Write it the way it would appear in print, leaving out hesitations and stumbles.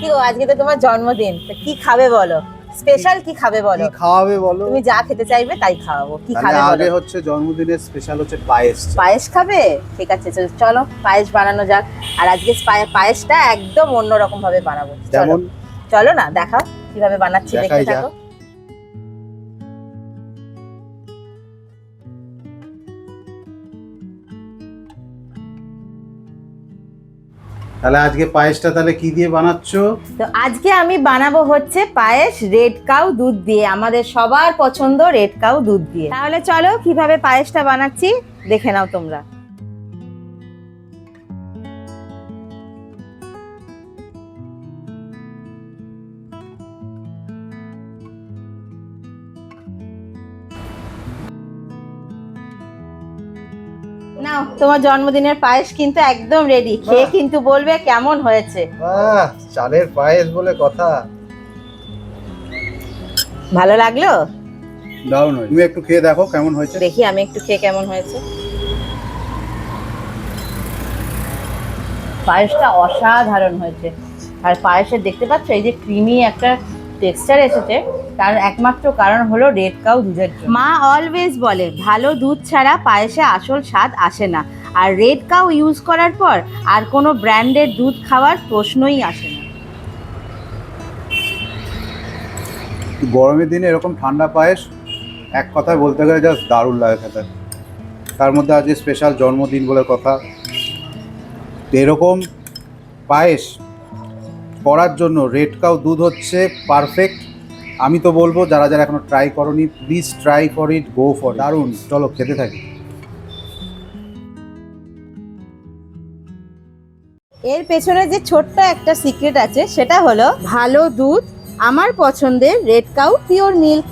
কি গো, আজকে তো তোমার জন্মদিন, তো কি খাবে বলো? স্পেশাল কি খাবে বলো? কি খাওয়াবে বলো? তুমি যা খেতে চাইবে তাই খাওয়াবো। কি তাহলে খাবে বলো? আগে হচ্ছে জন্মদিনের স্পেশাল হচ্ছে পায়েস। পায়েস খাবে? ঠিক আছে, চলো পায়েস বানানো যাক। আর আজকে পায়েসটা একদম অন্যরকম ভাবে বানাবো। চলো যেমন? চলো না, দেখাও কিভাবে বানাচ্ছি, দেখতে দেখাই যাক। থাকো। তাহলে আজকে পায়েসটা তাহলে কি দিয়ে বানাচ্ছো? তো আজকে আমি বানাবো হচ্ছে পায়েস রেড কাউ দুধ দিয়ে, আমাদের সবার পছন্দ রেড কাউ দুধ দিয়ে। তাহলে চলো কিভাবে পায়েসটা বানাচ্ছি দেখে নাও তোমরা। নাও, তোমার জন্মদিনের পায়েস কিন্তু একদম রেডি। খেয়ে কিন্তু বলবে কেমন হয়েছে। চালের পায়েস বলে কথা। ভালো লাগলো? দারুণ হয়েছে। তুমি একটু খেয়ে দেখো কেমন হয়েছে। দেখি আমি একটু খেয়ে কেমন হয়েছে। পায়েসটা অসাধারণ হয়েছে। আর পায়েসের দেখতে পাচ্ছ এই যে ক্রিমি একটা টেক্সচার এসেছে, তার একমাত্র কারণ হলো রেড কাউ দুধের জন্য। মা অলওয়েজ বলে ভালো দুধ ছাড়া পায়েসে আসল স্বাদ আসে না। আর রেড কাউ ইউজ করার পর আর কোনো ব্র্যান্ডের দুধ খাওয়ার প্রশ্নই আসে না। গরমের দিনে এরকম ঠান্ডা পায়েস এক কথায় বলতে গেলে জাস্ট দারুণ লাগে খেতে। তার মধ্যে আজকে স্পেশাল জন্মদিন বলে কথা। এরকম পায়েস করার জন্য রেড কাউ দুধ হচ্ছে পারফেক্ট। আমি তো বলবো যারা যারা এখনো ট্রাই করনি, please try for it, go for দারুণ। চলো খেতে থাকি। এর পেছনে যে ছোট্ট একটা সিক্রেট আছে সেটা হলো ভালো দুধ, আমার পছন্দের রেড কাউ পিওর মিল্ক।